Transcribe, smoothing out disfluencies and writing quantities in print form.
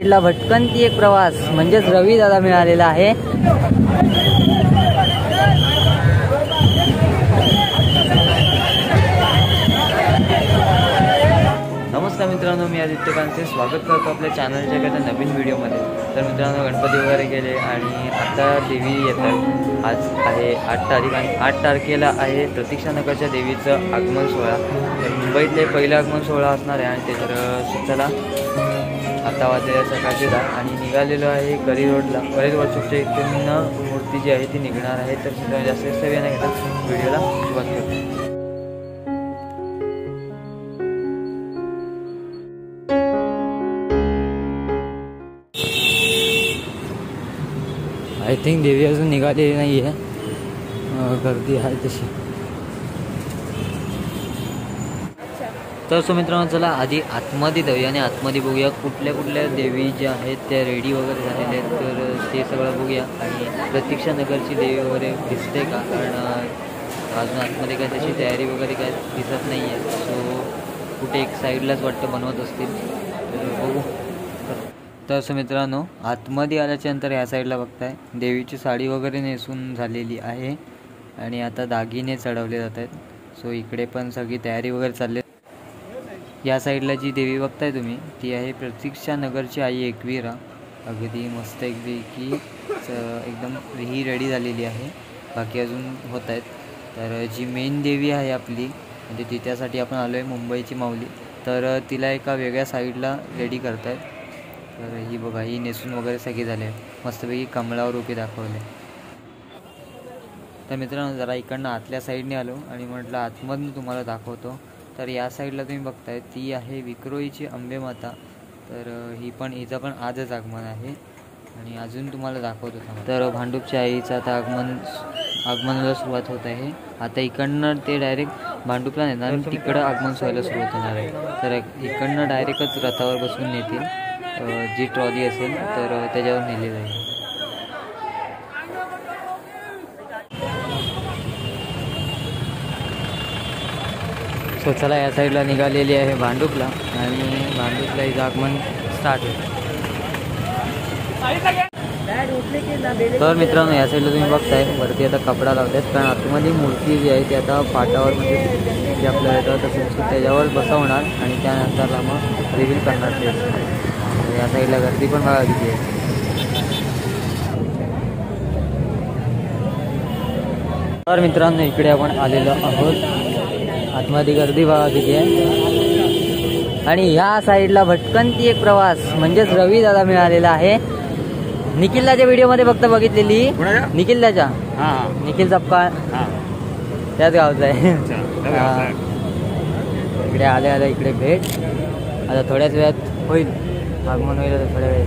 ला भटकंती एक प्रवास म्हणजेच रवी दादा मिळालेला आहे। नमस्कार मित्रांनो, मी आदित्य कांचे स्वागत करतो आपल्या चॅनलच्या एखाद्या नवीन व्हिडिओमध्ये। तर मित्रांनो, गणपती वगैरे गेले आणि आता देवी येतात। आज आहे 8 तारीख आणि 8 तारखेला आहे प्रतीक्षानगरच्या देवीचं आगमन सोहळा। तर मुंबईतले पहिलं आगमन सोहळा असणार आहे आणि ते चला आता वाजले सकाळचे 10 आणि निघालेलो आहे करी रोडला। करी रोडच्या इथून मूर्ती जी आहे ती निघणार आहे। तर जास्त वेळ न घेता व्हिडिओला सुरुवात करतो। आय थिंक देवी अजून निघालेली नाही आहे, गर्दी आहे तशी। तर सो मित्रांनो, चला आधी आतमध्ये जाऊया आणि आतमध्ये बघूया कुठल्या देवी ज्या आहेत त्या रेडी वगैरे झालेल्या आहेत। तर ते सगळं बघूया आणि प्रतीक्षानगरची देवी वगैरे दिसते का, कारण अजून आतमध्ये काय त्याची तयारी वगैरे काय दिसत नाही आहे। सो कुठे एक साईडलाच वाटतं बनवत असतील, तर बघू। तर असं मित्रांनो, आतमध्ये आल्याच्या नंतर ह्या साईडला बघताय देवीची साडी वगैरे नेसून झालेली आहे आणि आता दागिने चढवले जात आहेत। सो इकडे पण सगळी तयारी वगैरे चालली। या साईडला जी देवी बघताय तुम्ही ती आहे प्रतीक्षानगरची आई एकवीरा। अगदी मस्त की एकदम ही रेडी झालेली आहे, बाकी अजून होत आहेत। तर जी मेन देवी आहे आपली म्हणजे ती त्यासाठी आपण आलो आहे मुंबईची माऊली, तर तिला एका वेगळ्या साईडला रेडी करत आहेत। तर ही बघा, ही नेसून वगैरे सगळी झाले, मस्तपैकी कमळावर उभी दाखवले। तर मित्रांनो, जरा इकडनं आतल्या साईडने आलो आणि म्हटलं आतमधून तुम्हाला दाखवतो। तर या साईडला तुम्ही बघताय ती आहे विक्रोळीची अंबे माता। तर हिचं पण आजच आगमन आहे आणि अजून तुम्हाला दाखवतो। तर भांडूपच्या आईचं आता आगमनाला सुरुवात होत आहे। आता इकडनं ते डायरेक्ट भांडूपला नेणार आणि तिकडं आगमन सोहायला सुरुवात होणार आहे। तर इकडनं डायरेक्टच रथावर बसून नेतील, जी ट्रॉली असेल तर त्याच्यावर नेली जाईल। सो चला, या साईडला निघालेली आहे भांडूपला आणि भांडूपला हिचं आगमन स्टार्ट होईल। तर मित्रांनो, या साईडला तुम्ही बघताय वरती आता कपडा लावत आहेत, कारण आतमध्ये मूर्ती जी आहे ती आता पाटावर म्हणजे जे आपल्याला येतं तसं त्याच्यावर बसवणार आणि त्यानंतरला मग रिव्हील करणार ते। या साईडला गर्दी पण बघा किती आहे। तर मित्रांनो, इकडे आपण आलेलो आहोत, आतमध्ये गर्दी बघा किती आहे। आणि ह्या साईडला भटकंती एक प्रवास म्हणजेच रवी दादा मिळालेला आहे। निखिलदाच्या व्हिडिओमध्ये फक्त बघितलेली, निखिलदाच्या निखिल सपकाळ त्याच गावचा आहे। इकडे आले इकडे भेट आता थोड्याच वेळात होईल, आगमन होईल आता थोड्या वेळात।